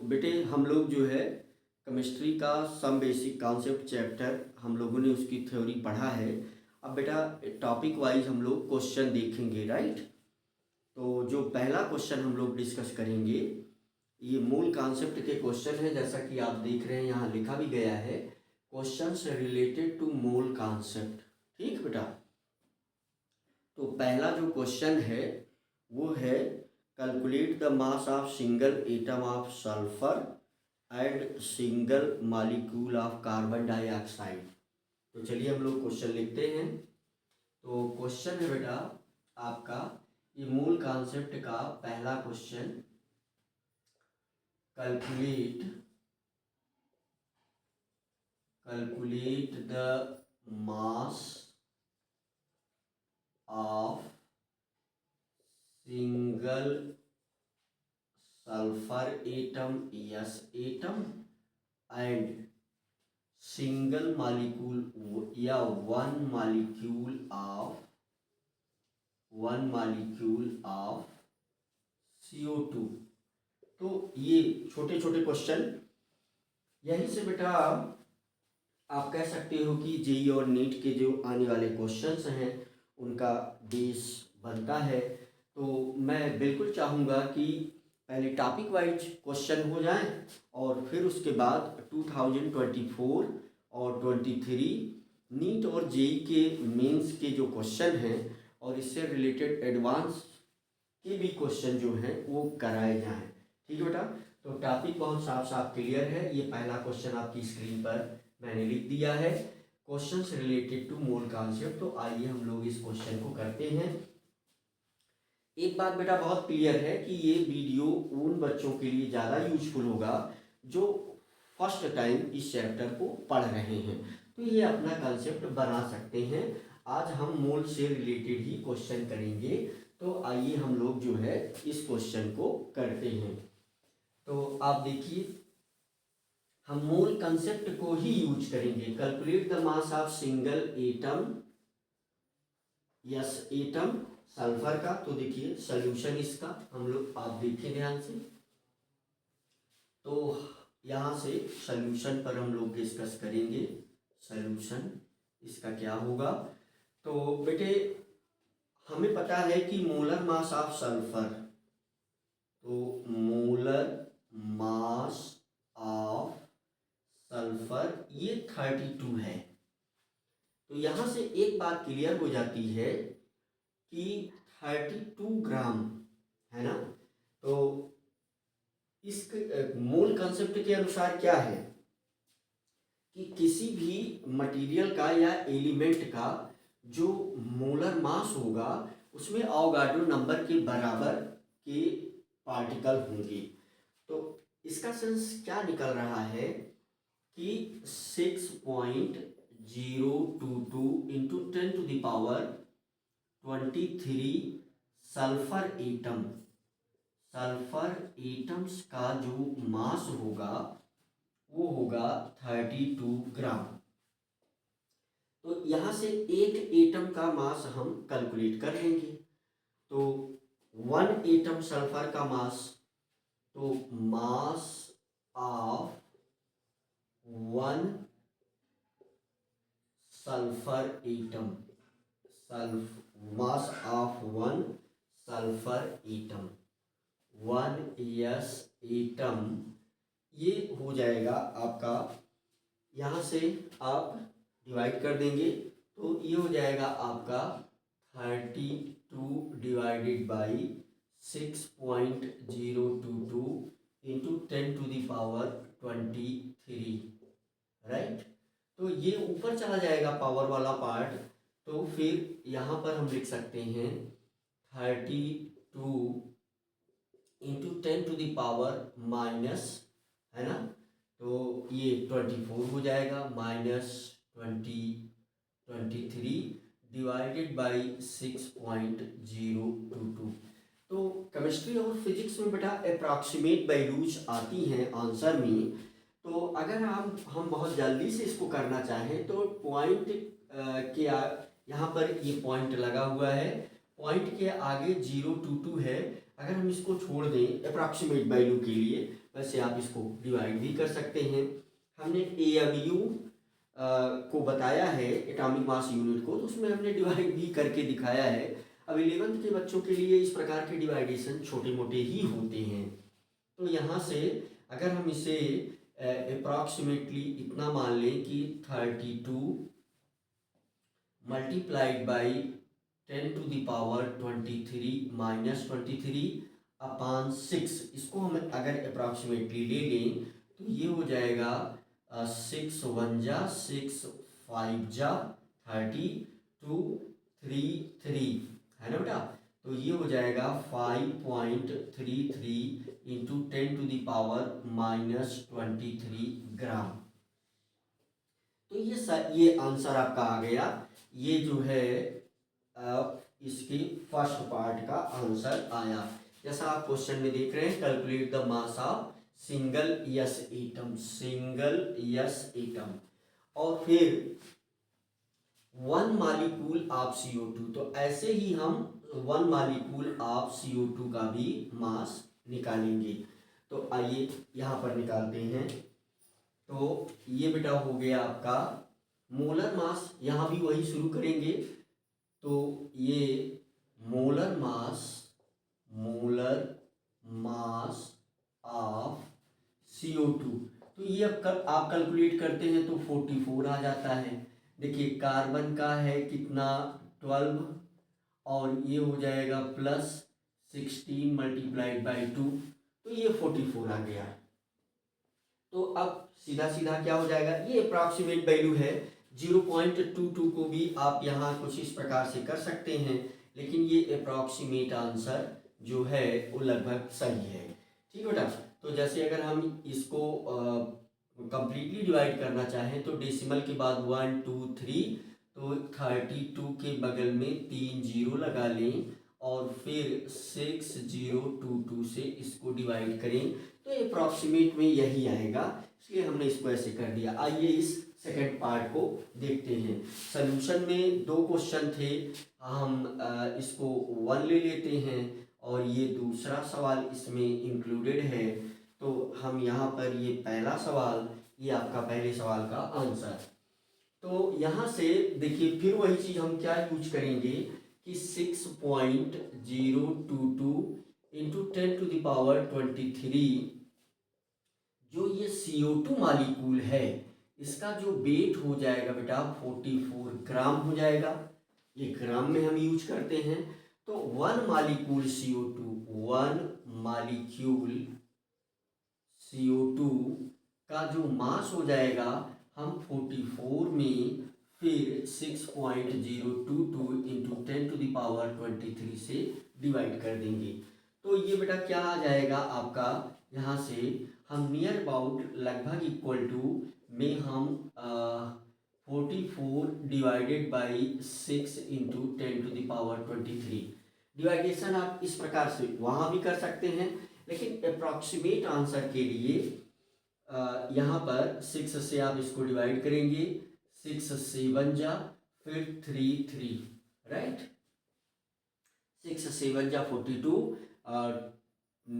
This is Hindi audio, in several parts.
बेटे हम लोग जो है केमिस्ट्री का सम बेसिक कॉन्सेप्ट चैप्टर हम लोगों ने उसकी थ्योरी पढ़ा है। अब बेटा टॉपिक वाइज हम लोग क्वेश्चन देखेंगे, राइट। तो जो पहला क्वेश्चन हम लोग डिस्कस करेंगे ये मूल कॉन्सेप्ट के क्वेश्चन है, जैसा कि आप देख रहे हैं यहाँ लिखा भी गया है क्वेश्चंस रिलेटेड टू मूल कॉन्सेप्ट। ठीक बेटा, तो पहला जो क्वेश्चन है वो है calculate the mass of single atom of sulphur and single molecule of carbon dioxide. तो चलिए हम लोग क्वेश्चन लिखते हैं। तो क्वेश्चन है बेटा आपका ये मूल कॉन्सेप्ट का पहला question, calculate the mass of single sulphur atom yes atom and single molecule या वन मॉलिक्यूल ऑफ CO2। तो ये छोटे छोटे क्वेश्चन, यहीं से बेटा आप कह सकते हो कि जेई और नीट के जो आने वाले क्वेश्चंस हैं उनका बेस बनता है। तो मैं बिल्कुल चाहूँगा कि पहले टॉपिक वाइज क्वेश्चन हो जाएं और फिर उसके बाद 2024 और 23 नीट और जेई के मेंस के जो क्वेश्चन हैं और इससे रिलेटेड एडवांस के भी क्वेश्चन जो हैं वो कराए जाएं। ठीक है बेटा, तो टॉपिक बहुत साफ साफ क्लियर है। ये पहला क्वेश्चन आपकी स्क्रीन पर मैंने लिख दिया है, क्वेश्चंस रिलेटेड टू मूल कॉन्सेप्ट। तो आइए हम लोग इस क्वेश्चन को करते हैं। एक बात बेटा बहुत क्लियर है कि ये वीडियो उन बच्चों के लिए ज़्यादा यूजफुल होगा जो फर्स्ट टाइम इस चैप्टर को पढ़ रहे हैं, तो ये अपना कॉन्सेप्ट बना सकते हैं। आज हम मूल से रिलेटेड ही क्वेश्चन करेंगे, तो आइए हम लोग जो है इस क्वेश्चन को करते हैं। तो आप देखिए हम मूल कंसेप्ट को ही यूज करेंगे, calculate the mass of single atom yes atom sulphur का। तो देखिए सॉल्यूशन इसका हम लोग आप देखिए ध्यान से, तो यहाँ से सॉल्यूशन पर हम लोग डिस्कस करेंगे। सॉल्यूशन इसका क्या होगा, तो बेटे हमें पता है कि मोलर मास ऑफ सल्फर, तो मोलर मास ऑफ सल्फर ये 32 है। तो यहाँ से एक बात क्लियर हो जाती है कि 32 ग्राम है ना। तो इस मूल कंसेप्ट के अनुसार क्या है कि किसी भी मटेरियल का या एलिमेंट का जो मोलर मास होगा उसमें अवोगाड्रो नंबर के बराबर के पार्टिकल होंगे। तो इसका सेंस क्या निकल रहा है कि 6.022 इंटू 10⁻23 सल्फर एटम्स का जो मास होगा वो होगा 32 ग्राम। तो यहाँ से एक एटम का मास हम कैलकुलेट कर लेंगे। तो 1 एटम सल्फर का मास, तो mass of 1 sulphur atom, mass of 1 sulphur atom 1s atom, ये हो जाएगा आपका, यहाँ से आप डिवाइड कर देंगे तो ये हो जाएगा आपका 32 डिवाइडेड बाई 6.022 इंटू 10⁻23, राइट। तो ये ऊपर चला जाएगा पावर वाला पार्ट, तो फिर यहाँ पर हम लिख सकते हैं 32 इंटू 10⁻⁻, है ना। तो ये 24 हो जाएगा -23 डिवाइडेड बाई 6.022। तो केमिस्ट्री और फिजिक्स में बेटा अप्रॉक्सीमेट वैल्यूज आती हैं आंसर में। तो अगर हम बहुत जल्दी से इसको करना चाहें तो पॉइंट के यहाँ पर ये पॉइंट लगा हुआ है, पॉइंट के आगे 022 है, अगर हम इसको छोड़ दें अप्रॉक्सीमेट वैल्यू के लिए, वैसे आप इसको डिवाइड भी कर सकते हैं। हमने AMU को बताया है एटॉमिक मास यूनिट को, तो उसमें हमने डिवाइड भी करके दिखाया है। अब 11th के बच्चों के लिए इस प्रकार के डिवाइडेशन छोटे मोटे ही होते हैं। तो यहाँ से अगर हम इसे अप्रॉक्सीमेटली इतना मान लें कि 32 multiplied by 10 to the power 23 minus 23 upon 6, इसको हम अगर अप्रॉक्सीमेटली ले लें तो ये हो जाएगा 6 1 जा 6 5 जा 32 3 3, है ना बेटा। तो ये हो जाएगा 5.33 into 10 to the power minus 23 gram. तो ये आंसर आपका आ गया। ये जो है इसके फर्स्ट पार्ट का आंसर आया। जैसा आप क्वेश्चन में देख रहे हैं, calculate the mass of single yes atom, single yes atom, और फिर 1 मॉलिक्यूल ऑफ CO2। तो ऐसे ही हम 1 मॉलिक्यूल ऑफ CO2 का भी मास निकालेंगे। तो आइए यहाँ पर निकालते हैं। तो ये बेटा हो गया आपका मोलर मास, यहाँ भी वही शुरू करेंगे। तो ये मोलर मास ऑफ CO2, तो ये अब आप कैलकुलेट करते हैं तो 44 आ जाता है। देखिए कार्बन का है कितना 12, और ये हो जाएगा प्लस 16 मल्टीप्लाइड बाई 2, तो ये 44 आ गया। तो अब सीधा सीधा क्या हो जाएगा, ये अप्रॉक्सीमेट वैल्यू है। 0.22 को भी आप यहाँ कुछ इस प्रकार से कर सकते हैं, लेकिन ये अप्रॉक्सीमेट आंसर जो है वो लगभग सही है। ठीक बेटा। तो जैसे अगर हम इसको कंप्लीटली डिवाइड करना चाहें तो डेसिमल के बाद 1 2 3, तो 32 के बगल में 3 जीरो लगा लें और फिर 6022 से इसको डिवाइड करें, तो अप्रॉक्सीमेट में यही आएगा, इसलिए हमने इसको ऐसे कर दिया। आइए इस सेकंड पार्ट को देखते हैं। सॉल्यूशन में 2 क्वेश्चन थे, हम इसको 1 ले लेते हैं और ये दूसरा सवाल इसमें इंक्लूडेड है। तो हम यहाँ पर ये पहला सवाल, ये आपका पहले सवाल का आंसर। तो यहाँ से देखिए फिर वही चीज़ हम क्या यूज करेंगे कि 6.022 इंटू 10 टू द पावर 23, जो ये CO2 मॉलिक्यूल है इसका जो वेट हो जाएगा बेटा 44 ग्राम हो जाएगा। ये ग्राम में हम यूज करते हैं। तो 1 मॉलिक्यूल CO2 का जो मास हो जाएगा हम 44 में फिर 6.022 इंटू 10 टू द पावर 23 से डिवाइड कर देंगे। तो ये बेटा क्या आ जाएगा आपका, यहाँ से हम नियर अबाउट लगभग इक्वल टू में हम 44 divided by 6 into 10 to the power 23। Division आप इस प्रकार से वहाँ भी कर सकते हैं, लेकिन अप्रॉक्सीमेट आंसर के लिए यहाँ पर 6 से आप इसको डिवाइड करेंगे, 6 7 जा फिर 3 3, राइट। 6 7 जा 42, और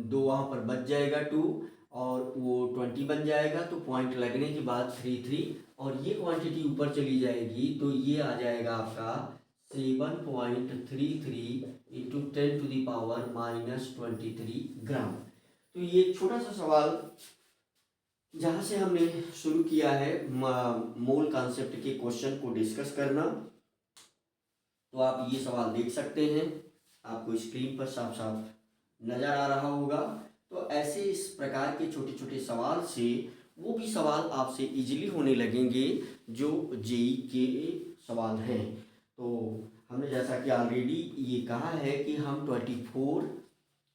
2 वहाँ पर बच जाएगा 2 और वो 20 बन जाएगा। तो पॉइंट लगने के बाद 3 3 और ये क्वांटिटी ऊपर चली जाएगी, तो ये आ जाएगा आपका 7.33 into 10 to the power minus 23 gram. तो ये छोटा सा सवाल जहाँ से हमने शुरू किया है मोल कॉन्सेप्ट के क्वेश्चन को डिस्कस करना। तो आप ये सवाल देख सकते हैं, आपको स्क्रीन पर साफ साफ नज़र आ रहा होगा। तो ऐसे इस प्रकार के छोटे छोटे सवाल से वो भी सवाल आपसे इजीली होने लगेंगे जो जेई के सवाल हैं। तो हमने जैसा कि ऑलरेडी ये कहा है कि हम 24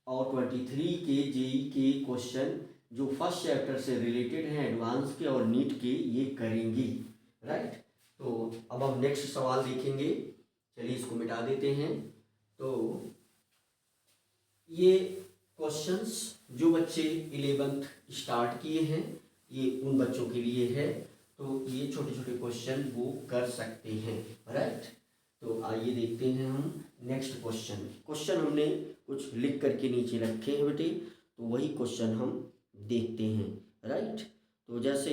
और 23 के जेई के क्वेश्चन जो फर्स्ट चैप्टर से रिलेटेड हैं एडवांस के और नीट के, ये करेंगे, राइट। तो अब हम नेक्स्ट सवाल देखेंगे। चलिए इसको मिटा देते हैं। तो ये क्वेश्चंस जो बच्चे 11th स्टार्ट किए हैं ये उन बच्चों के लिए है। तो ये छोटे छोटे क्वेश्चन वो कर सकते हैं, राइट। तो आइए देखते हैं हम नेक्स्ट क्वेश्चन। क्वेश्चन हमने कुछ लिख करके नीचे रखे हैं बेटे, तो वही क्वेश्चन हम देखते हैं, राइट। तो जैसे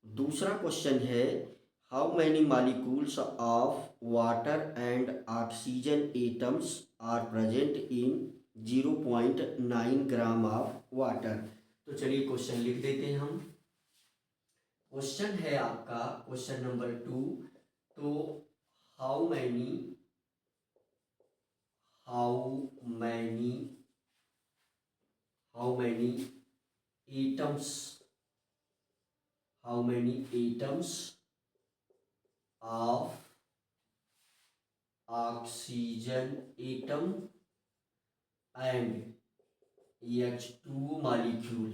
दूसरा क्वेश्चन है, how many molecules of water and oxygen atoms are present in 0.9 gram of water. तो चलिए क्वेश्चन लिख देते हैं हम। क्वेश्चन है आपका क्वेश्चन नंबर 2, तो how many atoms of oxygen atom and H2O molecule।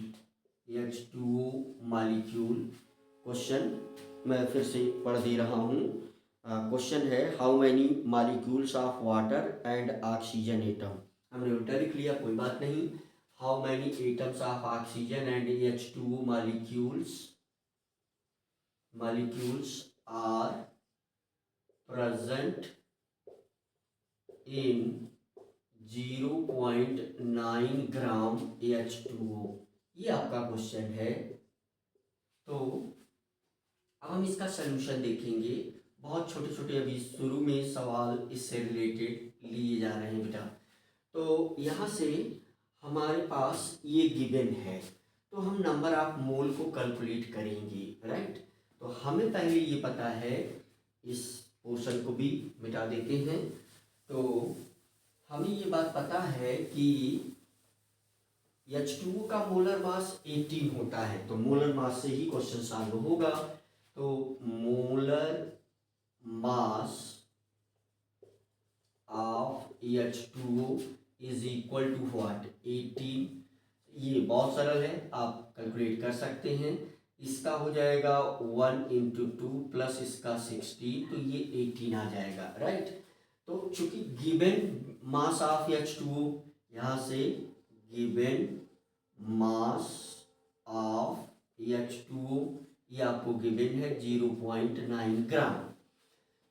Question मैं फिर से पढ़ दे रहा हूँ। क्वेश्चन है, how many molecules of water and oxygen atom. हमने उल्टा लिख लिया, कोई बात नहीं। How many atoms of oxygen and H2O molecules are present in 0.9 gram H2O। ये आपका क्वेश्चन है। तो अब हम इसका सलूशन देखेंगे। बहुत छोटे छोटे अभी शुरू में सवाल इससे रिलेटेड लिए जा रहे हैं बेटा। तो यहाँ से हमारे पास ये गिवन है, तो हम नंबर ऑफ मोल को कैलकुलेट करेंगे, राइट। तो हमें पहले ये पता है, इस पोर्शन को भी मिटा देते हैं। तो हमें ये बात पता है कि H2O का मोलर मास 18 होता है, तो मोलर मास से ही क्वेश्चन सॉल्व होगा। तो molar mass of H2O is equal to what, 18। ये बहुत सरल है, आप कैलकुलेट कर सकते हैं। इसका हो जाएगा 1 × 2 प्लस इसका 16, तो ये 18 आ जाएगा, राइट। तो चूंकि गिवन मास ऑफ H2O, यहाँ से गिवन मास ऑफ H2O ये आपको गिवन है 0.9 ग्राम।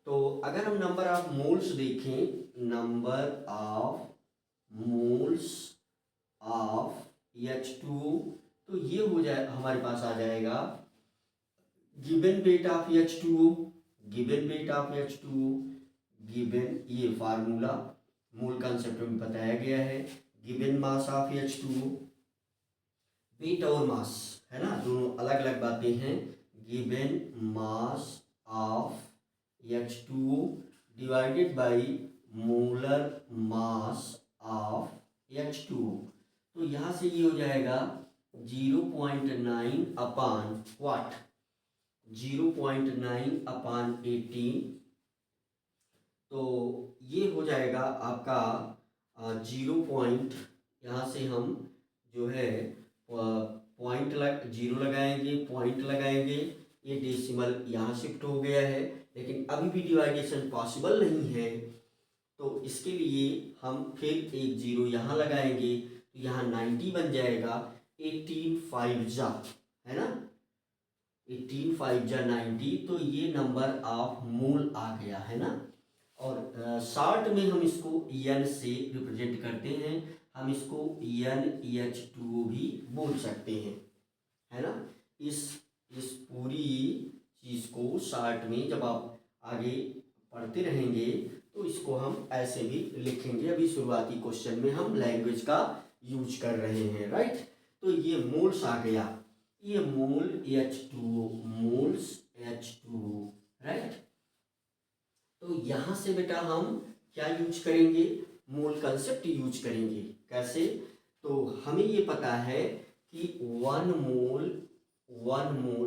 तो अगर हम नंबर ऑफ मोल्स देखें, number of moles of H2O, तो ये हो जाए, हमारे पास आ जाएगा given weight of H2O, given ये फार्मूला मूल कॉन्सेप्ट में बताया गया है। Given mass of H2O, wait और मास है ना, दोनों अलग अलग बातें हैं। Given mass of H2O divided by molar mass of H2O। तो यहाँ से ये हो जाएगा 0.9 अपान व्हाट, 0.9 अपान 18। तो ये हो जाएगा आपका 0. यहाँ से हम जो है पॉइंट जीरो लगाएंगे, पॉइंट लगाएंगे। ये डेसिमल यहाँ शिफ्ट हो गया है, लेकिन अभी भी डिवाइडेशन पॉसिबल नहीं है। तो इसके लिए हम फिर एक जीरो यहाँ लगाएंगे, तो यहाँ 90 बन जाएगा। 18 5 जा है ना, 18 5 जा 90, तो ये नंबर ऑफ मोल आ गया है ना। और शॉर्ट में हम इसको N से रिप्रेजेंट करते हैं, हम इसको NH2O भी बोल सकते हैं, है ना। इस पूरी चीज़ को शॉर्ट में जब आप आगे पढ़ते रहेंगे तो इसको हम ऐसे भी लिखेंगे। अभी शुरुआती क्वेश्चन में हम लैंग्वेज का यूज कर रहे हैं, राइट। तो ये मोल्स आ गया, ये मोल H2O, मोल्स H2O, राइट। तो यहाँ से बेटा हम क्या यूज करेंगे, मोल कंसेप्ट यूज करेंगे। कैसे, तो हमें ये पता है कि 1 mole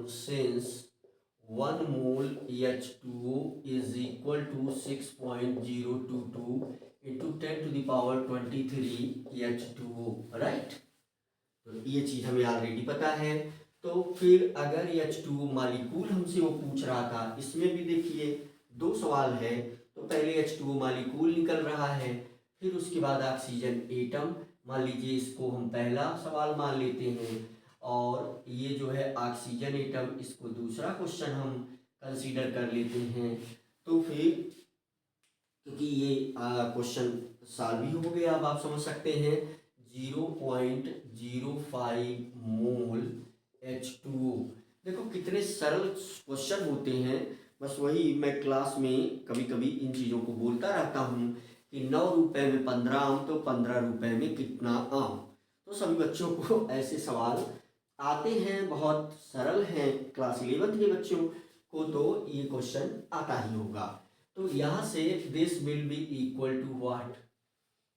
since 1 mole H2O is equal to 6.022 into 10⁻23 H2O, right. तो ये चीज़ हमें ऑलरेडी पता है। तो फिर अगर H2O मॉलिक्यूल हमसे वो पूछ रहा था, इसमें भी देखिए 2 सवाल है। तो पहले H2O मॉलिक्यूल निकल रहा है, फिर उसके बाद ऑक्सीजन एटम। मान लीजिए इसको हम पहला सवाल मान लेते हैं, और ये जो है ऑक्सीजन एटम, इसको दूसरा क्वेश्चन हम कंसीडर कर लेते हैं। तो फिर क्योंकि ये क्वेश्चन सॉल्व भी हो गया। अब आप समझ सकते हैं 0.05 मोल H2O। देखो कितने सरल क्वेश्चन होते हैं। बस वही मैं क्लास में कभी कभी इन चीज़ों को बोलता रहता हूँ कि 9 रुपए में 15 आम तो 15 रुपए में कितना आम। तो सभी बच्चों को ऐसे सवाल आते हैं, बहुत सरल हैं। क्लास 11th के बच्चों को तो ये क्वेश्चन आता ही होगा। तो यहाँ से this will be equal to what,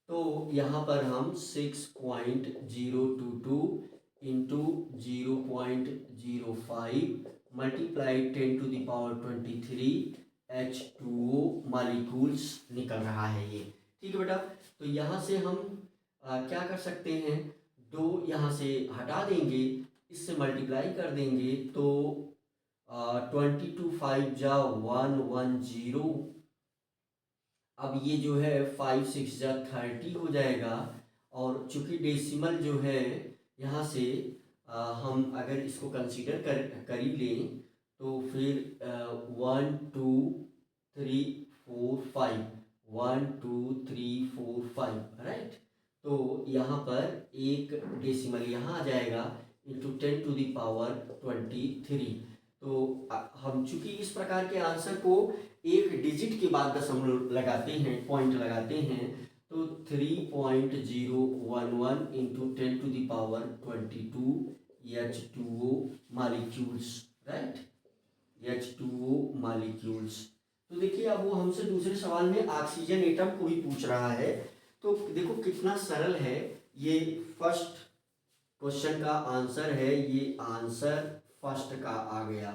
तो यहाँ पर हम 6.022 इंटू 0.05 मल्टीप्लाई 10⁻23 H2O मॉलिक्यूल्स निकल रहा है ये। ठीक है बेटा, तो यहाँ से हम क्या कर सकते हैं, 2 यहाँ से हटा देंगे, इससे मल्टीप्लाई कर देंगे तो 22 5 जा 110। अब ये जो है 5 6 जा 30 हो जाएगा। और चूंकि डेसिमल जो है यहाँ से हम अगर इसको कंसीडर कर ही लें तो फिर 1 2 3 4 5 1 2 3 4 5 राइट। तो यहाँ पर एक डेसिमल यहाँ आ जाएगा इंटू 10⁻23। तो हम चूंकि इस प्रकार के आंसर को एक डिजिट के बाद दशमलव लगाते हैं, पॉइंट लगाते हैं, तो 3.011 into 10⁻22 H2O molecules right, H2O molecules. तो देखिए अब वो हमसे दूसरे सवाल में ऑक्सीजन एटम को भी पूछ रहा है। तो देखो कितना सरल है ये। फर्स्ट क्वेश्चन का आंसर है, ये आंसर फर्स्ट का आ गया।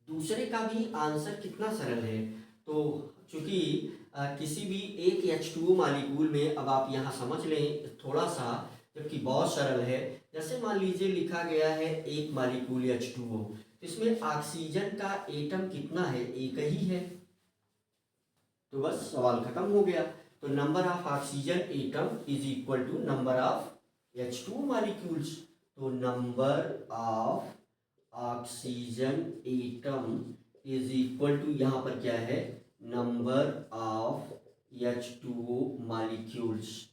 दूसरे का भी आंसर कितना सरल है। तो चूंकि किसी भी एक H2O मॉलिक्यूल में, अब आप यहाँ समझ लें थोड़ा सा, जबकि बहुत सरल है। जैसे मान लीजिए लिखा गया है एक मॉलिक्यूल H2O, तो इसमें ऑक्सीजन का एटम कितना है, एक ही है। तो बस सवाल खत्म हो गया। तो number of oxygen atom is equal to number of H2O molecules. तो number of oxygen atom is equal to, यहाँ पर क्या है, number of H2O molecules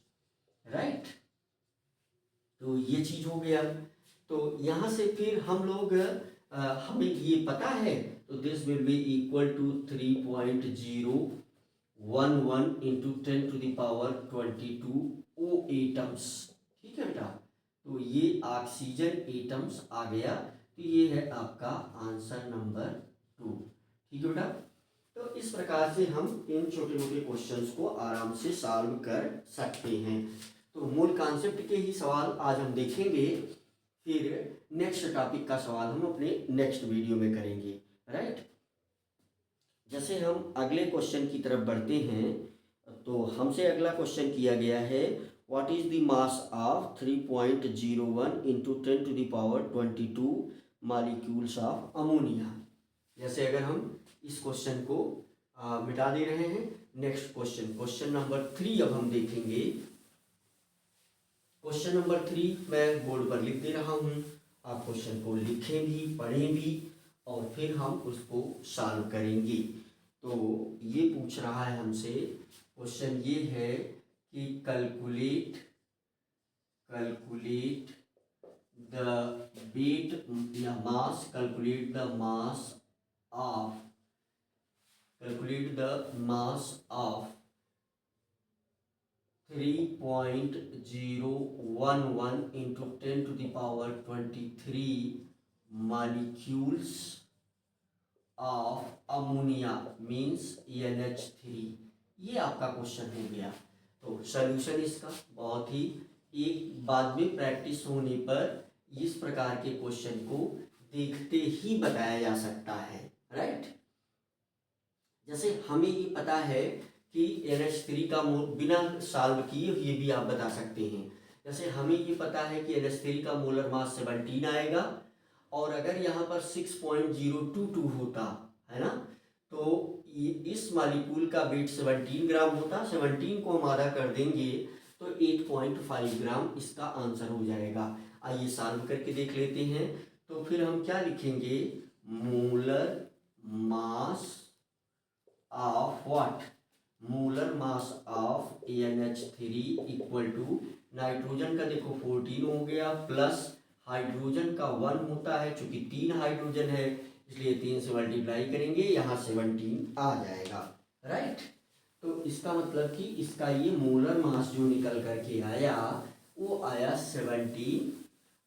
right. तो ये चीज हो गया। तो यहाँ से फिर हम लोग हमें ये पता है, तो this will be equal to 3.011 into 10⁻22 O atoms. ठीक है बेटा, तो ये ऑक्सीजन एटम्स आ गया। तो ये है आपका आंसर नंबर 2। ठीक है बेटा, तो इस प्रकार से हम इन छोटे मोटे क्वेश्चंस को आराम से सॉल्व कर सकते हैं। तो मूल कॉन्सेप्ट के ही सवाल आज हम देखेंगे, फिर नेक्स्ट टॉपिक का सवाल हम अपने नेक्स्ट वीडियो में करेंगे राइट। जैसे हम अगले क्वेश्चन की तरफ बढ़ते हैं, तो हमसे अगला क्वेश्चन किया गया है, what is the mass of 3.01 into 10⁻22 molecules of ammonia. जैसे अगर हम इस क्वेश्चन को मिटा दे रहे हैं, नेक्स्ट क्वेश्चन नंबर 3 अब हम देखेंगे। क्वेश्चन नंबर 3 मैं बोर्ड पर लिख दे रहा हूँ, आप क्वेश्चन को लिखें भी, पढ़ें भी, और फिर हम उसको सॉल्व करेंगे। तो ये पूछ रहा है हमसे, क्वेश्चन ये है कि कैलकुलेट द वेट या mass, calculate the mass of 3.011 into 10⁻23 molecules of ammonia means NH3। ये आपका क्वेश्चन हो गया। तो सॉल्यूशन इसका बहुत ही, एक बाद में प्रैक्टिस होने पर इस प्रकार के क्वेश्चन को देखते ही बताया जा सकता है राइट। जैसे हमें ये पता है कि NH3 का बिना सॉल्व किए ये भी आप बता सकते हैं। जैसे हमें ये पता है कि NH3 का मोलर मास 17 आएगा, और अगर यहाँ पर 6.022 होता है ना, तो इस मॉलिक्यूल का वेट 17 ग्राम होता। 17 को हम आधा कर देंगे तो 8.5 ग्राम इसका आंसर हो जाएगा। आइए सॉल्व करके देख लेते हैं। तो फिर हम क्या लिखेंगे, molar mass of what, molar mass of NH3 equal to, nitrogen का देखो 14 हो गया, प्लस हाइड्रोजन का 1 होता है, चूंकि 3 हाइड्रोजन है इसलिए 3 से मल्टीप्लाई करेंगे, यहाँ 17 आ जाएगा, राइट। तो इसका मतलब कि इसका ये मोलर मास जो निकल करके आया वो आया 17,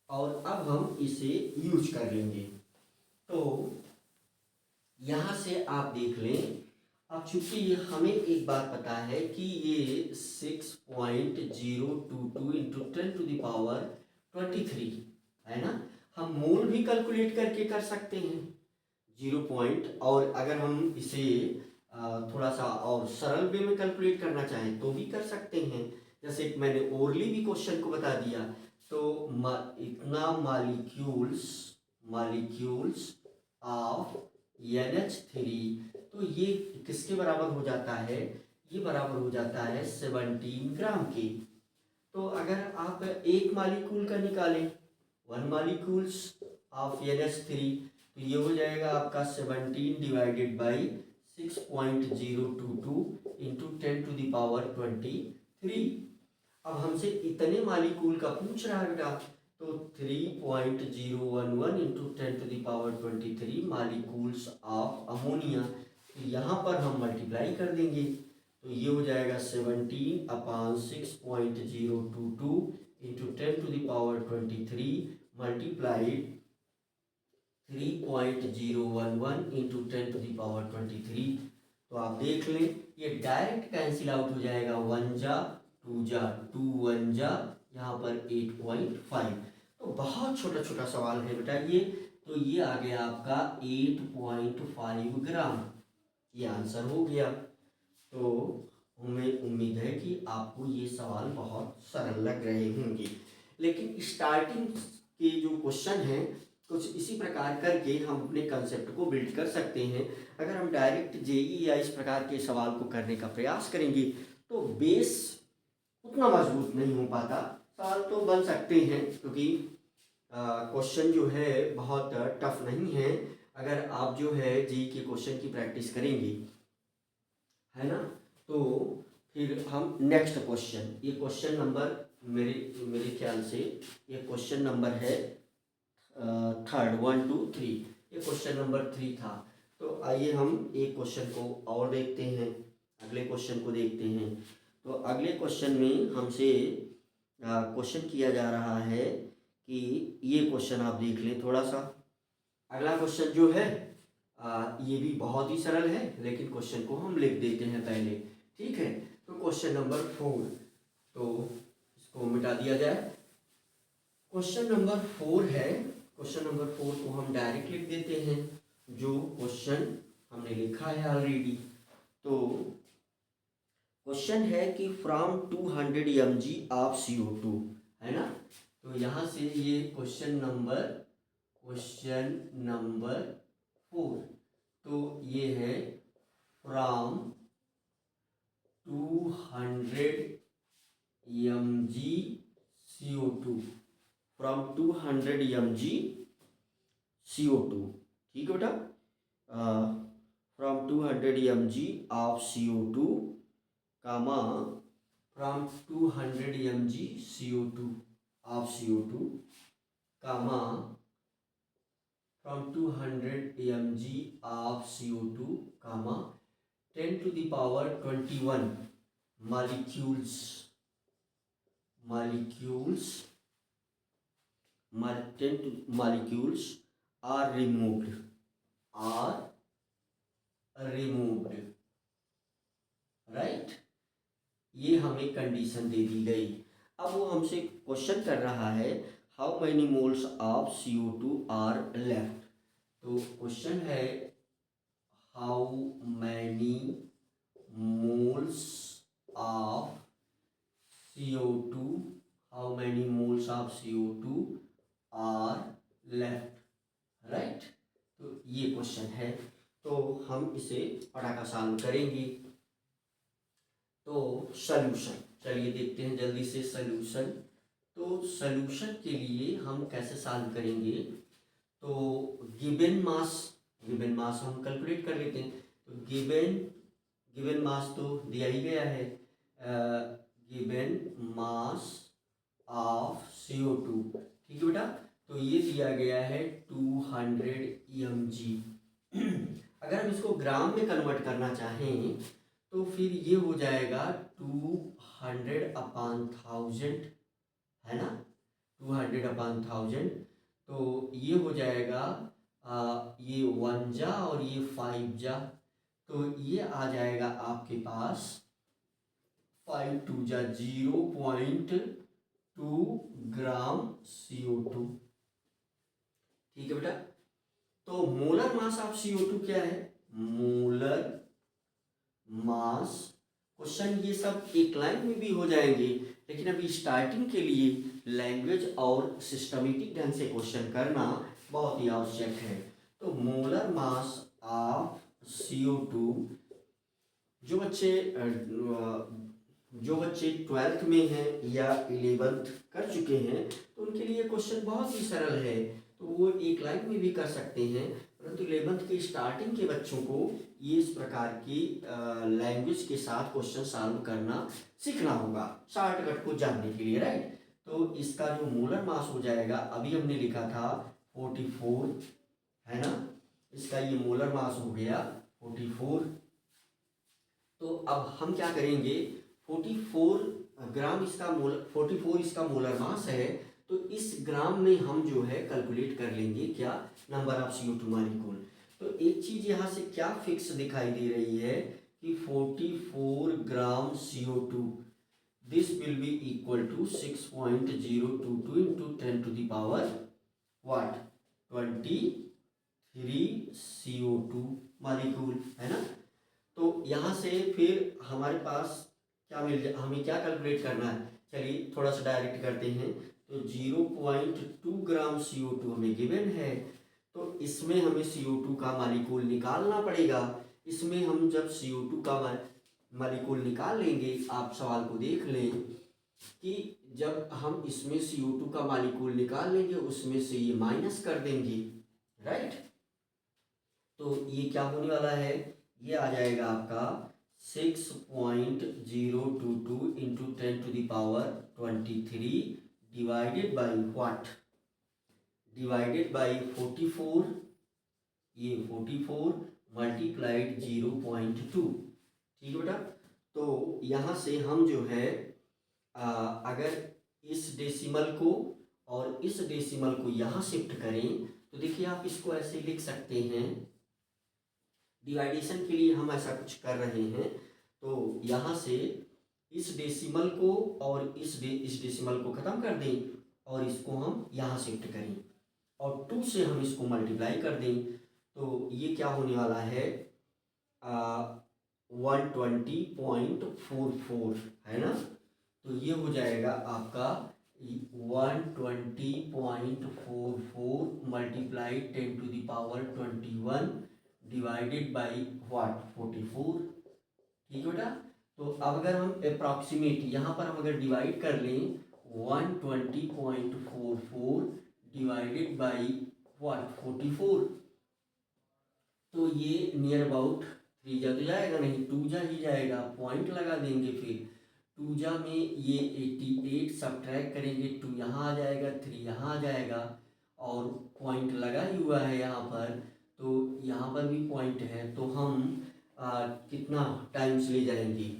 और अब हम इसे यूज कर लेंगे। तो यहाँ से आप देख लें, अब चूंकि हमें एक बात पता है कि ये 6.022 इंटू 10⁻23 है ना, हम मोल भी कैलकुलेट करके कर सकते हैं 0 पॉइंट, और अगर हम इसे थोड़ा सा और सरल वे में कैलकुलेट करना चाहें तो भी कर सकते हैं, जैसे मैंने ओरली भी क्वेश्चन को बता दिया। तो इतना मॉलिक्यूल्स ऑफ NH3, तो ये किसके बराबर हो जाता है, ये बराबर हो जाता है 17 ग्राम के। तो अगर आप एक मालिक्यूल का निकालें, 1 मॉलिक्यूल्स ऑफ NH3, तो ये हो जाएगा आपका 17 डिवाइडेड बाई 6.022 इंटू 10⁻23। अब हमसे इतने मालिक्यूल का पूछ रहा है बेटा, तो 3.011 इंटू 10⁻23 मालिक्यूल्स ऑफ अमोनिया, तो यहाँ पर हम मल्टीप्लाई कर देंगे, तो ये हो जाएगा 17/6.022 इंटू 10⁻23 मल्टीप्लाइड 3.011 इंटू 10⁻23। तो आप देख लें ये डायरेक्ट कैंसिल आउट हो जाएगा, 1 जा 2 जा 2 1 जा, यहाँ पर 8.5। तो बहुत छोटा छोटा सवाल है बेटा ये, तो ये आ गया आपका 8.5 ग्राम, ये आंसर हो गया। तो हमें उम्मीद है कि आपको ये सवाल बहुत सरल लग रहे होंगे, लेकिन स्टार्टिंग के जो क्वेश्चन हैं कुछ इसी प्रकार करके हम अपने कंसेप्ट को बिल्ड कर सकते हैं। अगर हम डायरेक्ट जेई या इस प्रकार के सवाल को करने का प्रयास करेंगे तो बेस उतना मजबूत नहीं हो पाता। सवाल तो बन सकते हैं क्योंकि क्वेश्चन जो है बहुत टफ नहीं है, अगर आप जो है जेई के क्वेश्चन की प्रैक्टिस करेंगे, है ना। तो फिर हम नेक्स्ट क्वेश्चन, ये क्वेश्चन नंबर मेरे ख्याल से ये क्वेश्चन नंबर है 3rd 1 2 3, ये क्वेश्चन नंबर 3 था। तो आइए हम एक क्वेश्चन को और देखते हैं, अगले क्वेश्चन को देखते हैं। तो अगले क्वेश्चन में हमसे क्वेश्चन किया जा रहा है कि ये क्वेश्चन आप देख लें थोड़ा सा। अगला क्वेश्चन जो है ये भी बहुत ही सरल है, लेकिन क्वेश्चन को हम लिख देते हैं पहले, ठीक है। तो क्वेश्चन नंबर 4, तो इसको मिटा दिया जाए। क्वेश्चन नंबर 4 है, क्वेश्चन नंबर 4 को हम डायरेक्ट लिख देते हैं, जो क्वेश्चन हमने लिखा है ऑलरेडी। तो क्वेश्चन है कि फ्रॉम 200 mg ऑफ CO2, है ना। तो यहाँ से ये क्वेश्चन नंबर 4, तो ये है from 200 mg CO2, from 200 mg CO2, ठीक है बेटा। From 200 mg of CO2 comma from 200 mg CO2 of CO2 comma from 200 mg of CO2 comma 10⁻21 molecules are removed, right. ये हमें कंडीशन दे दी गई। अब वो हमसे क्वेश्चन कर रहा है how many moles of CO2 are left. तो क्वेश्चन है how many moles of CO2, how many moles of CO2 are left, right. तो ये क्वेश्चन है, तो हम इसे पढ़ाकर सॉल्व करेंगे। तो सॉल्यूशन, चलिए देखते हैं जल्दी से सॉल्यूशन। तो सॉल्यूशन के लिए हम कैसे सॉल्व करेंगे, तो गिवन मास हम कैलकुलेट कर लेते हैं। तो गिवन गिवन मास तो दिया ही गया है, गिवन मास ऑफ CO2, ठीक है बेटा। तो ये दिया गया है 200 mg। अगर हम इसको ग्राम में कन्वर्ट करना चाहें तो फिर ये हो जाएगा 200/1000, है ना, 200/1000। तो ये हो जाएगा ये 1 जा और ये 5 जा, तो ये आ जाएगा आपके पास 5 2 जा 0.2 ग्राम CO2, ठीक है बेटा। तो मोलर मास ऑफ CO2 क्या है, मोलर मास, क्वेश्चन ये सब एक लाइन में भी हो जाएंगे, लेकिन अभी स्टार्टिंग के लिए लैंग्वेज और सिस्टमेटिक ढंग से क्वेश्चन करना बहुत ही आवश्यक है। तो मोलर मास ऑफ CO2, जो बच्चे 12th में हैं या 11th कर चुके हैं तो उनके लिए क्वेश्चन बहुत ही सरल है, तो वो एक लाइन में भी कर सकते हैं। परंतु 11th के स्टार्टिंग के बच्चों को ये इस प्रकार की लैंग्वेज के साथ क्वेश्चन सॉल्व करना सीखना होगा शॉर्टकट को जानने के लिए, राइट। तो इसका जो मोलर मास हो जाएगा, अभी हमने लिखा था 44, है ना, इसका ये मोलर मास हो गया 44। तो अब हम क्या करेंगे, 44 ग्राम इसका मोलर, 44 इसका मोलर मास है, तो इस ग्राम में हम जो है कैलकुलेट कर लेंगे क्या, नंबर ऑफ CO2 मॉलिक्यूल। तो एक चीज यहाँ से क्या फिक्स दिखाई दे रही है कि 44 gram CO2, this will be equal to 6.022 into 10 to the power what 23 CO2 molecule, है ना। तो यहाँ से फिर हमारे पास क्या मिल जाए, हमें क्या कैलकुलेट करना है, चलिए थोड़ा सा डायरेक्ट करते हैं। तो 0.2 ग्राम CO2 हमें गिवन है, तो इसमें हमें CO2 का मॉलिक्यूल निकालना पड़ेगा। इसमें हम जब CO2 का मॉलिक्यूल निकाल लेंगे, आप सवाल को देख लें कि जब हम इसमें CO2 का मॉलिक्यूल निकाल लेंगे उसमें से ये माइनस कर देंगे, राइट। तो ये क्या होने वाला है, ये आ जाएगा आपका 6.022 into 10 to the power 23 divided by what, divided by 44, ये 44 मल्टीप्लाइड 0.2, ठीक है बेटा। तो यहाँ से हम जो है अगर इस डेसिमल को और इस डेसिमल को यहाँ शिफ्ट करें तो देखिए आप इसको ऐसे लिख सकते हैं, डिवाइडेशन के लिए हम ऐसा कुछ कर रहे हैं। तो यहाँ से इस डेसिमल को और इस डेसिमल को ख़त्म कर दें और इसको हम यहाँ शिफ्ट करें और 2 से हम इसको मल्टीप्लाई कर दें, तो ये क्या होने वाला है 120.44, है ना। तो ये हो जाएगा आपका 120.44 multiply 10 to the power 21 divided by what 44, ठीक है बेटा। तो अब अगर हम अप्रॉक्सीमेट यहाँ पर हम अगर डिवाइड कर लें 120.44 डिवाइडेड बाई व्हाट 44, तो ये नियर अबाउट 3 जा तो जाएगा नहीं, 2 जा ही जाएगा, पॉइंट लगा देंगे, फिर 2 जा में ये 88 सब्ट्रैक्ट करेंगे, 2 यहाँ आ जाएगा, 3 यहाँ आ जाएगा और पॉइंट लगा ही हुआ है यहाँ पर, तो यहाँ पर भी पॉइंट है, तो हम कितना टाइम्स ले जाएंगे।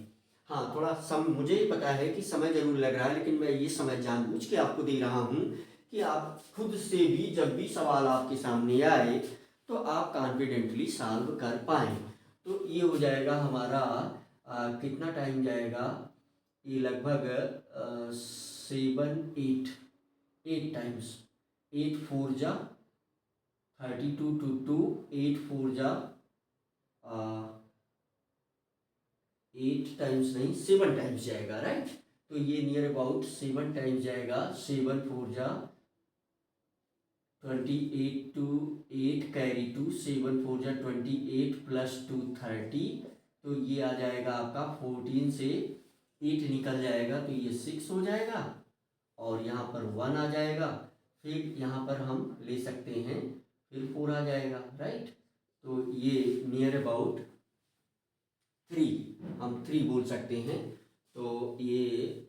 हाँ थोड़ा मुझे पता है कि समय ज़रूर लग रहा है, लेकिन मैं ये समय जानबूझ के आपको दे रहा हूँ कि आप खुद से भी जब भी सवाल आपके सामने आए तो आप कॉन्फिडेंटली सॉल्व कर पाएँ। तो ये हो जाएगा हमारा कितना टाइम जाएगा, ये लगभग 8 टाइम्स, 8 4 जा 32 टू 2, 8 4 जा 8 टाइम्स नहीं 7 टाइम्स जाएगा, राइट। तो ये नियर अबाउट 7 टाइम्स जाएगा, 7 4 जा 28 टू 8 कैरी 2, 7 4 जा 28 प्लस 2 30, तो ये आ जाएगा आपका 14 से 8 निकल जाएगा, तो ये 6 हो जाएगा और यहाँ पर 1 आ जाएगा, फिर यहाँ पर हम ले सकते हैं फिर 4 आ जाएगा, राइट। तो ये नियर अबाउट 3, हम 3 बोल सकते हैं। तो ये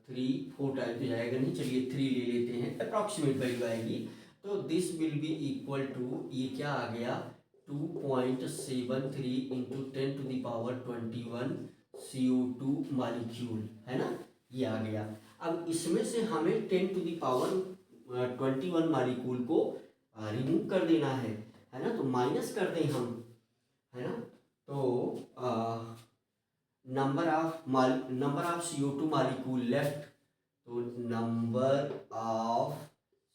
3 4 टाइम तो जाएगा नहीं, चलिए 3 ले लेते हैं, अप्रॉक्सीमेट वैल्यू आएगी। तो this will be equal to, ये क्या आ गया, 2.73 इंटू 10⁻21 CO2 मॉलिक्यूल, है ना, ये आ गया। अब इसमें से हमें 10⁻21 मॉलिक्यूल को रिमूव कर देना है ना, तो माइनस कर दें हम, है ना। तो number of CO2 molecule left, तो number of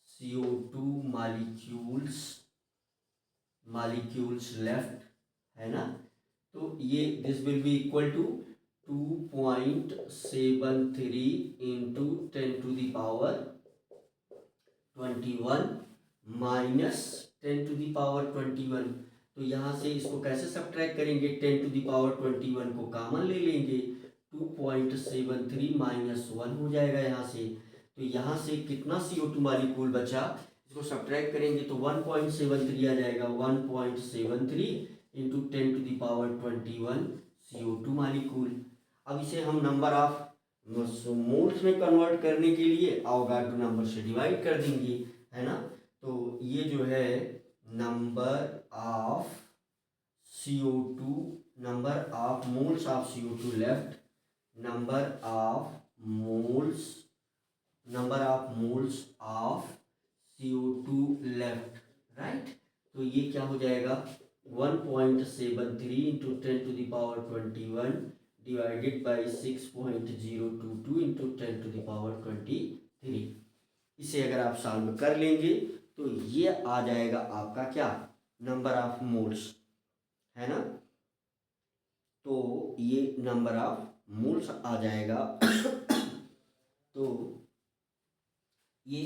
CO2 molecules left, है ना। तो ये this will be equal to 2.73 into 10⁻21 minus 10⁻21। तो यहाँ से इसको कैसे सब्ट्रैक्ट करेंगे, 10⁻21 को कॉमन ले लेंगे, 2.73 माइनस 1 हो जाएगा यहाँ से। तो यहाँ से कितना CO2 मॉलिक्यूल बचा, इसको सब्ट्रैक्ट करेंगे तो 1.73 आ जाएगा, 1.73 इंटू 10⁻21 CO2 मॉलिक्यूल। अब इसे हम नंबर ऑफ मोल्स में कन्वर्ट करने के लिए अवोगाड्रो नंबर से डिवाइड कर देंगे, है ना। तो ये जो है number of CO2, number of moles of CO2 left, number of moles of CO2 left, right. तो ये क्या हो जाएगा, 1.73 इंटू 10⁻21 डिवाइडेड बाई 6.022 इंटू 10⁻23। इसे अगर आप सॉल्व कर लेंगे तो ये आ जाएगा आपका क्या, नंबर ऑफ मोल्स, है ना। तो ये नंबर ऑफ मोल्स आ जाएगा। तो ये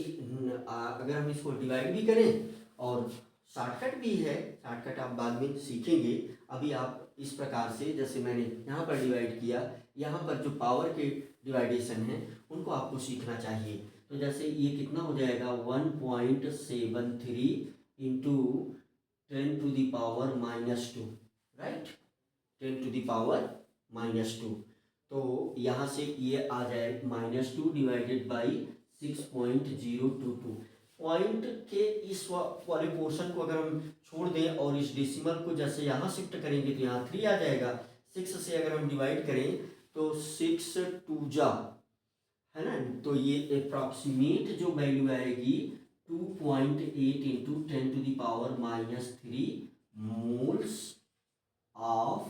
अगर हम इसको डिवाइड भी करें और शॉर्टकट भी है, शॉर्टकट आप बाद में सीखेंगे। अभी आप इस प्रकार से, जैसे मैंने यहाँ पर डिवाइड किया, यहाँ पर जो पावर के डिवाइडेशन है उनको आपको सीखना चाहिए। तो जैसे ये कितना हो जाएगा, 1.73 इंटू 10⁻⁻², राइट, 10⁻⁻²। तो यहाँ से ये आ जाए -2 डिवाइडेड बाई 6.022। पॉइंट के इस वाले पोर्शन को अगर हम छोड़ दें और इस डेसिमल को जैसे यहाँ शिफ्ट करेंगे तो यहाँ 3 आ जाएगा। 6 से अगर हम डिवाइड करें तो 6 2 जा, है ना। तो ये अप्रॉक्सीमेट जो वैल्यू आएगी 2.8 into 10⁻⁻³ moles of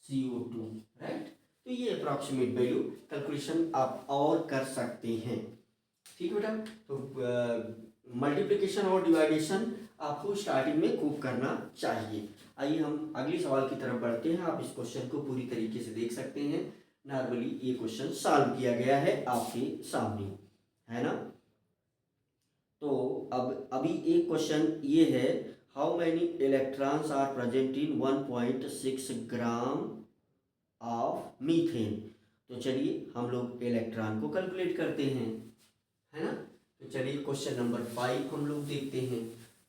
CO2, right. तो ये अप्रॉक्सीमेट वैल्यू कैलकुलेशन आप और कर सकते हैं, ठीक है बेटा। तो मल्टीप्लिकेशन और डिवाइडेशन आपको स्टार्टिंग में खूब करना चाहिए। आइए हम अगले सवाल की तरफ बढ़ते हैं। आप इस क्वेश्चन को पूरी तरीके से देख सकते हैं। नॉर्मली ये क्वेश्चन सॉल्व किया गया है आपके सामने, है ना। तो अब अभी एक क्वेश्चन ये है, how many electrons are present in 1.6 gram of methane. तो चलिए हम लोग इलेक्ट्रॉन को कैलकुलेट करते हैं, है ना। तो चलिए क्वेश्चन नंबर 5 हम लोग देखते हैं।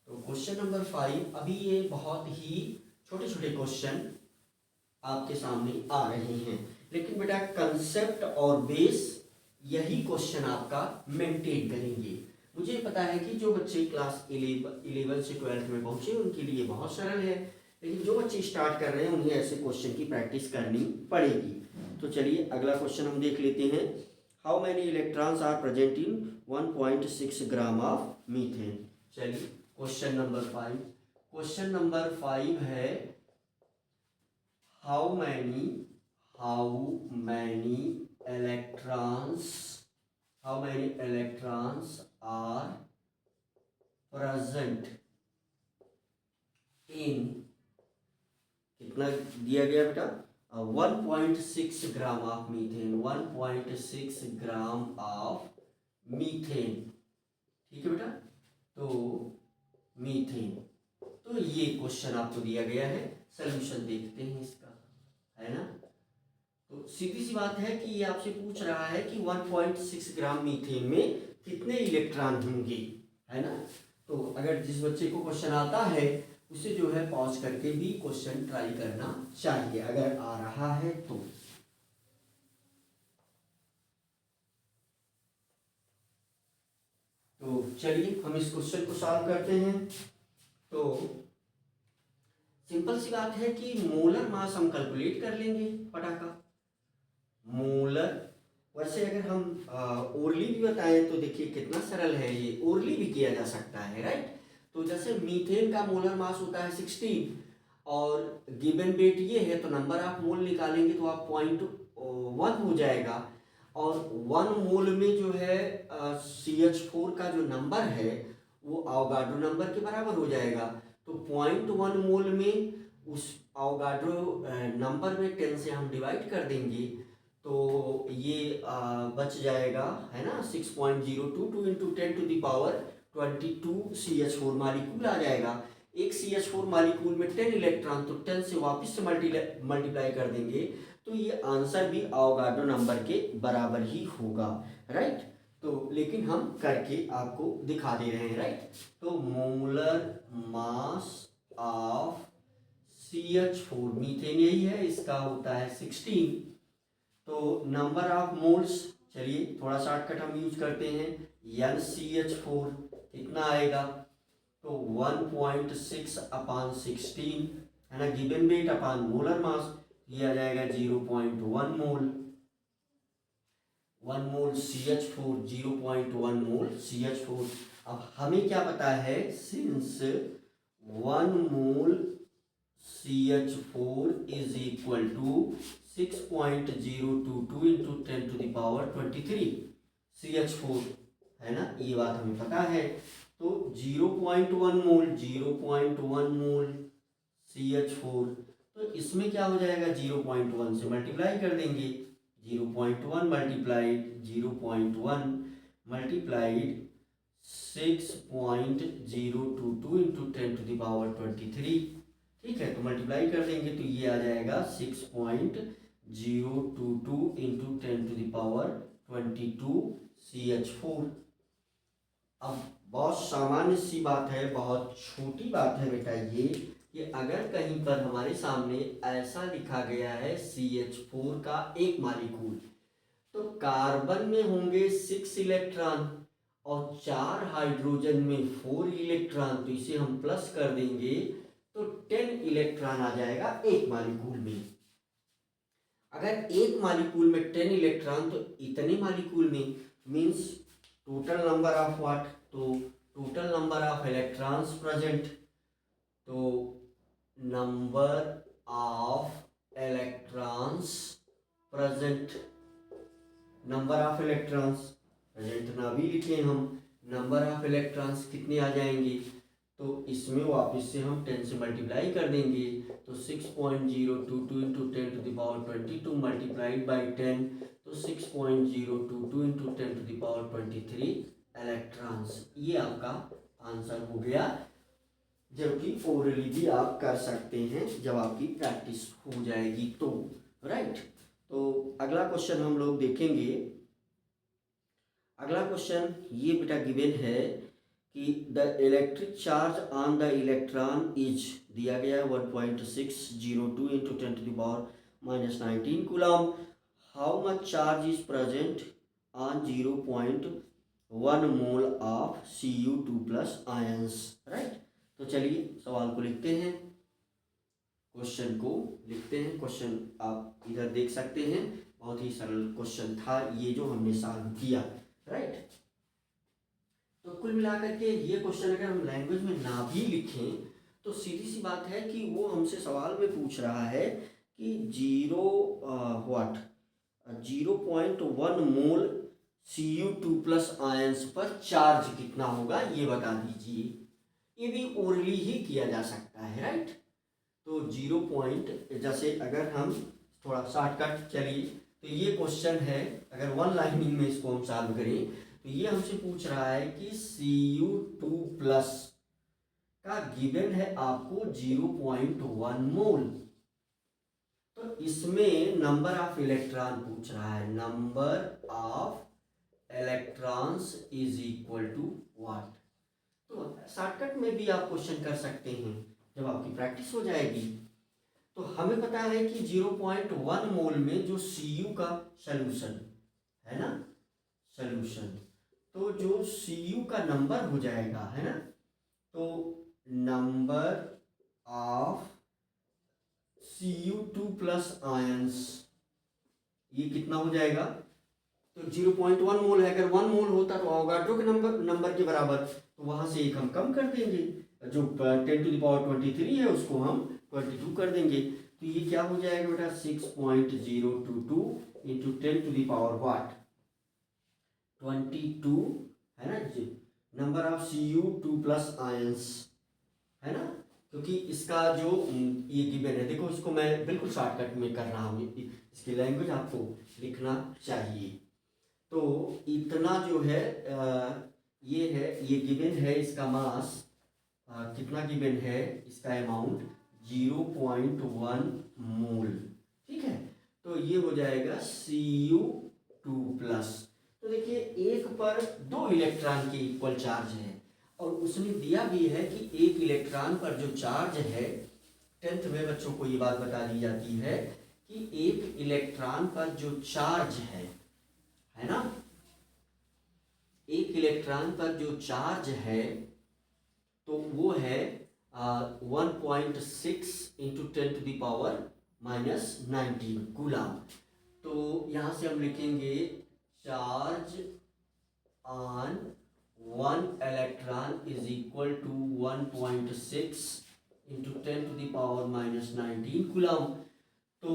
तो क्वेश्चन नंबर 5, अभी ये बहुत ही छोटे छोटे क्वेश्चन आपके सामने आ रहे हैं, लेकिन बेटा कंसेप्ट और बेस यही क्वेश्चन आपका मेंटेन करेंगे। मुझे पता है कि जो बच्चे क्लास 11 से 12 में पहुंचे उनके लिए बहुत सरल है, लेकिन जो बच्चे स्टार्ट कर रहे हैं उन्हें ऐसे क्वेश्चन की प्रैक्टिस करनी पड़ेगी। तो चलिए अगला क्वेश्चन हम देख लेते हैं। How many electrons are present in 1.6 gram of methane. चलिए क्वेश्चन नंबर 5, क्वेश्चन नंबर 5 है, how many electrons are present in, कितना दिया गया बेटा, 1.6 gram of methane, 1.6 gram of methane, ठीक है बेटा। तो मीथेन, तो ये क्वेश्चन आपको दिया गया है, सॉल्यूशन देखते हैं इसका, है ना। तो सीधी सी बात है कि ये आपसे पूछ रहा है कि 1.6 ग्राम मीथेन में कितने इलेक्ट्रॉन होंगे, है ना। तो अगर जिस बच्चे को क्वेश्चन आता है उसे जो है पॉज करके भी क्वेश्चन ट्राई करना चाहिए अगर आ रहा है तो। चलिए हम इस क्वेश्चन को सॉल्व करते हैं। तो सिंपल सी बात है कि मोलर मास हम कैलकुलेट कर लेंगे पटाखा। मोलर वैसे अगर हम ओरली भी बताएं तो देखिए कितना सरल है, ये ओरली भी किया जा सकता है, राइट। तो जैसे मीथेन का मोलर मास होता है 16 और गिवन वेट ये है, तो नंबर ऑफ मोल निकालेंगे तो आप 0.1 हो जाएगा। और 1 मोल में जो है CH4 का जो नंबर है वो अवोगाड्रो नंबर के बराबर हो जाएगा। तो 0.1 मोल में उस अवोगाड्रो नंबर में 10 से हम डिवाइड कर देंगे तो ये बच जाएगा, है ना, 6.022 इंटू 10⁻22 CH4 मालिकूल आ जाएगा। एक CH4 मालिकूल में 10 इलेक्ट्रॉन, तो 10 से वापस से मल्टीप्लाई कर देंगे तो ये आंसर भी अवोगाड्रो नंबर के बराबर ही होगा, राइट। तो लेकिन हम करके आपको दिखा दे रहे हैं, राइट। तो molar mass of CH4 methane यही है, इसका होता है 16। तो नंबर ऑफ मोल्स, चलिए थोड़ा शॉर्टकट हम यूज करते हैं, NCH4 कितना आएगा, तो 1.6 अपॉन 16 है ना, given weight upon molar mass, ये आ जाएगा 0.1 मोल। 1 मोल CH4, 0.1 मोल CH4। अब हमें क्या पता है, since 1 mole CH4 is equal to 6.022 into 10⁻23 CH4, है ना, ये बात हमें पता है। तो 0.1 मोल, 0.1 मोल CH4, तो इसमें क्या हो जाएगा, 0.1 से मल्टीप्लाई कर देंगे, 0.1 मल्टीप्लाइड 0.1 मल्टीप्लाइड 6.022 इंटू 10⁻23, ठीक है। तो मल्टीप्लाई कर देंगे तो ये आ जाएगा 6.022 इंटू 10⁻22 CH4। अब बहुत सामान्य सी बात है, बहुत छोटी बात है बेटा ये, कि अगर कहीं पर हमारे सामने ऐसा लिखा गया है CH4 का एक मालिकूल, तो कार्बन में होंगे 6 इलेक्ट्रॉन और 4 हाइड्रोजन में 4 इलेक्ट्रॉन, तो इसे हम प्लस कर देंगे तो 10 इलेक्ट्रॉन आ जाएगा एक मालिकूल में। अगर एक मालिकूल में 10 इलेक्ट्रॉन, तो इतने मालिकूल में means total number of what, तो total number of electrons present, तो number of electrons present, number of electrons present ना भी लिखे हम, नंबर ऑफ इलेक्ट्रॉन्स कितने आ जाएंगे, तो इसमें वापस से हम 10 से मल्टीप्लाई कर देंगे तो 6.022 इंटू 10⁻22 मल्टीप्लाइड बाई 10, तो 6.022 इंटू 10⁻23 इलेक्ट्रॉन्स, ये आपका आंसर हो गया। जबकि ओरली भी आप कर सकते हैं जब आपकी प्रैक्टिस हो जाएगी तो, राइट। तो अगला क्वेश्चन हम लोग देखेंगे। अगला क्वेश्चन ये बेटा गिवन है कि the electric charge on the electron is, दिया गया 1.602 into 10⁻⁻19 coulomb. How much charge is present on 0.1 mole of Cu2 plus ions, right. तो चलिए सवाल को लिखते हैं, क्वेश्चन को लिखते हैं। क्वेश्चन आप इधर देख सकते हैं, बहुत ही सरल क्वेश्चन था ये जो हमने सॉल्व किया, राइट। तो कुल मिलाकर के ये क्वेश्चन अगर हम लैंग्वेज में ना भी लिखें तो सीधी सी बात है कि वो हमसे सवाल में पूछ रहा है कि 0.1 मोल Cu2 प्लस आयंस पर चार्ज कितना होगा ये बता दीजिए। ये भी ओरली ही किया जा सकता है, राइट। तो 0. जैसे अगर हम थोड़ा शॉर्टकट, चलिए तो ये क्वेश्चन है, अगर वन लाइनिंग में इसको हम सॉल्व करें तो ये हमसे पूछ रहा है कि Cu2 प्लस का गिवन है आपको 0.1 मोल, तो इसमें नंबर ऑफ इलेक्ट्रॉन पूछ रहा है, number of electrons is equal to what. तो शॉर्टकट में भी आप क्वेश्चन कर सकते हैं, जब आपकी प्रैक्टिस हो जाएगी। तो हमें पता है कि 0.1 मोल में जो Cu का सॉल्यूशन है ना, सॉल्यूशन, तो जो Cu का नंबर हो जाएगा है ना, तो number of Cu2 plus ions, ये कितना हो जाएगा, तो 0.1 मोल है, अगर 1 मोल होता तो अवोगाड्रो के नंबर के बराबर, तो वहां से एक हम कम कर देंगे, जो 10⁻23 है उसको हम 22 कर देंगे, तो ये क्या हो जाएगा बेटा 6.022 इंटू 10⁻, व्हाट 22 है ना जी, number of Cu2 plus ions है ना, क्योंकि इसका जो ये गिवन है, देखो इसको मैं बिल्कुल शॉर्टकट में कर रहा हूँ, इसकी लैंग्वेज आपको लिखना चाहिए। तो इतना जो है ये है, ये गिवन है, इसका मास कितना गिवन है, इसका अमाउंट 0.1 मोल, ठीक है। तो ये हो जाएगा Cu2 प्लस। तो देखिए एक पर 2 इलेक्ट्रॉन के इक्वल चार्ज है, और उसने दिया भी है कि एक इलेक्ट्रॉन पर जो चार्ज है, 10th में बच्चों को ये बात बता दी जाती है कि एक इलेक्ट्रॉन पर जो चार्ज है ना, एक इलेक्ट्रॉन पर जो चार्ज है तो वो है 1.6 इंटू 10⁻⁻⁹ कूलम। तो यहाँ से हम लिखेंगे charge on 1 electron is equal to 1.6 into 10⁻⁻⁹ coulomb. तो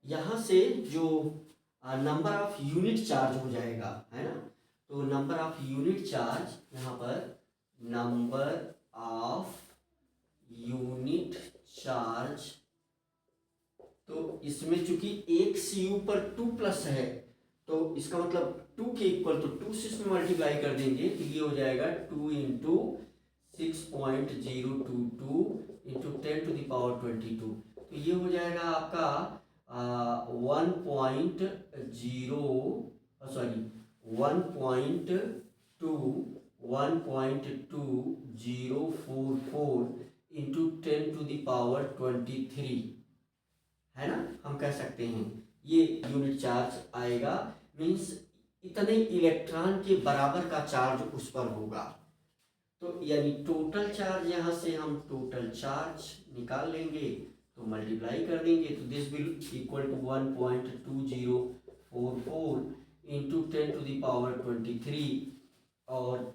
यहाँ से जो नंबर ऑफ यूनिट चार्ज हो जाएगा है ना, तो नंबर ऑफ यूनिट चार्ज, यहाँ पर नंबर ऑफ यूनिट चार्ज, तो इसमें चूंकि एक Cu पर 2 प्लस है, तो इसका मतलब 2 के इक्वल, तो 2 से इसमें मल्टीप्लाई कर देंगे, तो ये हो जाएगा 2 इंटू 6.022 इंटू 10⁻22, तो ये हो जाएगा आपका 1.2044 इंटू 10⁻23 है ना, हम कह सकते हैं ये यूनिट चार्ज आएगा, मीन्स इतने इलेक्ट्रॉन के बराबर का चार्ज उस पर होगा। तो यानी टोटल चार्ज, यहाँ से हम टोटल चार्ज निकाल लेंगे, तो मल्टीप्लाई कर देंगे, तो this will equal to 1.2044 into 10⁻23, और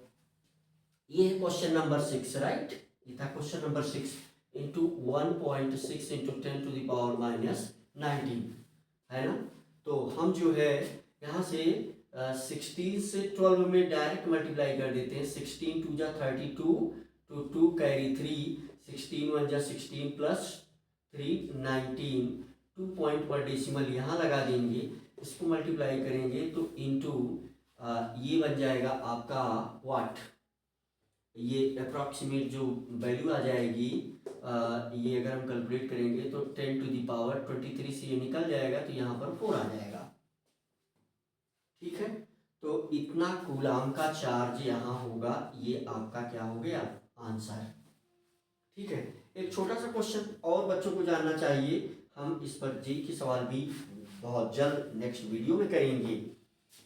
ये है क्वेश्चन नंबर 6, राइट, ये था क्वेश्चन नंबर 6, इंटू 1.6 इंटू 10⁻⁻⁹ है ना। तो हम जो है यहाँ से 16 से 12 में डायरेक्ट मल्टीप्लाई कर देते हैं, 16 2 जा 32, तो 2 कैरी 3, 16 1 जा 16 प्लस 3 19, 2 पॉइंट पर डेसिमल यहाँ लगा देंगे, इसको मल्टीप्लाई करेंगे तो इंटू ये बन जाएगा आपका व्हाट, ये अप्रॉक्सीमेट जो वैल्यू आ जाएगी, ये अगर हम कैलकुलेट करेंगे तो 10⁻23 से ये निकल जाएगा, तो यहाँ पर 4 आ जाएगा, ठीक है। तो इतना कूलाम का चार्ज यहाँ होगा, ये आपका क्या हो गया आंसर, ठीक है। एक छोटा सा क्वेश्चन और बच्चों को जानना चाहिए, हम इस पर जेई के सवाल भी बहुत जल्द नेक्स्ट वीडियो में करेंगे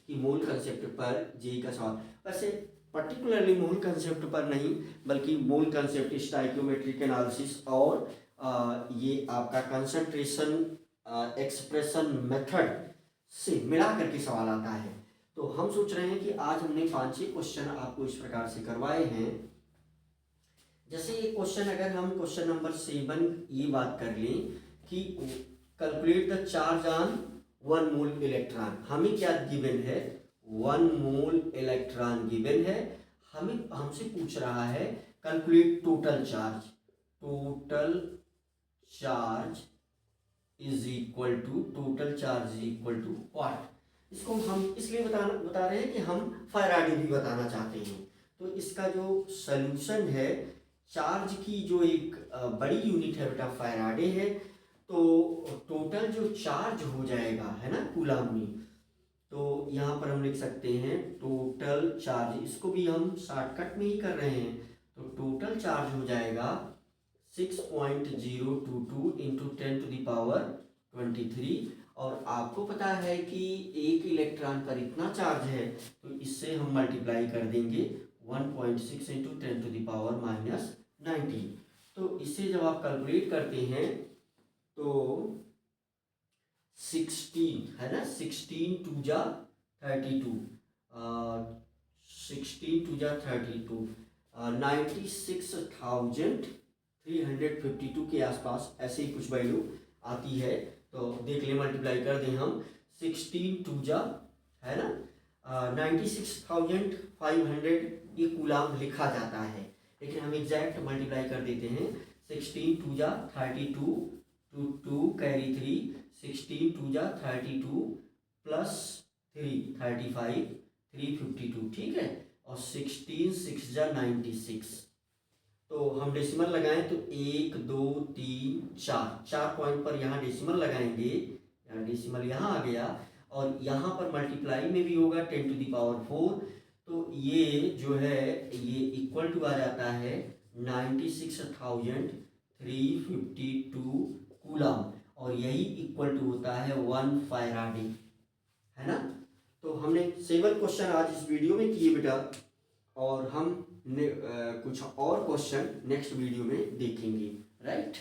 कि मूल कंसेप्ट पर जेई का सवाल, वैसे पर्टिकुलरली मूल कंसेप्ट पर नहीं, बल्कि मूल कंसेप्ट स्टाइकियोमेट्रिक एनालिसिस और ये आपका कंसंट्रेशन एक्सप्रेशन मेथड से मिला करके सवाल आता है। तो हम सोच रहे हैं कि आज हमने 5-6 क्वेश्चन आपको इस प्रकार से करवाए हैं। जैसे ये क्वेश्चन, अगर हम क्वेश्चन नंबर 7 ये बात कर लें कि calculate the charge on 1 mole electron, हमें क्या गिवन है, 1 मोल इलेक्ट्रॉन गिवन है, हमें हमसे पूछ रहा है calculate total charge, total charge is equal to, total charge is equal to what, इसको हम इसलिए बता रहे हैं कि हम फैराडे भी बताना चाहते हैं। तो इसका जो सॉल्यूशन है, चार्ज की जो एक बड़ी यूनिट है बेटा फैराडे है, तो टोटल जो चार्ज हो जाएगा है ना कूलम में, तो यहाँ पर हम लिख सकते हैं टोटल चार्ज, इसको भी हम शॉर्टकट में ही कर रहे हैं, तो टोटल चार्ज हो जाएगा 6.022 इंटू 10⁻23। और आपको पता है कि एक इलेक्ट्रॉन पर इतना चार्ज है, तो इससे हम मल्टीप्लाई कर देंगे 1.6 इंटू 10⁻⁻19। तो इससे जब आप कैलकुलेट करते हैं तो 16 है ना, 16 टू जा 32, 16 टू जा 32, 96,352 के आसपास ऐसे ही कुछ वैल्यू आती है। तो देख ले, मल्टीप्लाई कर दें हम 16 टू जा है ना 96,500, ये कूलाम लिखा जाता है, लेकिन हम एग्जैक्ट मल्टीप्लाई कर देते हैं। 16 टू जा 32 टू 2 कैरी 3, 16 टू जा 32 प्लस 3 35 352, ठीक है। और 16 6 जा 96। तो हम डेसिमल लगाएं तो 1 2 3 4 पॉइंट पर यहाँ डेसिमल लगाएंगे, यहाँ डेसिमल यहाँ आ गया, और यहाँ पर मल्टीप्लाई में भी होगा 10⁻4। तो ये जो है ये इक्वल टू आ जाता है 96,352 कूलम, और यही इक्वल टू होता है 1 फैराडे, है ना। तो हमने 7 क्वेश्चन आज इस वीडियो में किए बेटा, और हम कुछ और क्वेश्चन नेक्स्ट वीडियो में देखेंगे, राइट।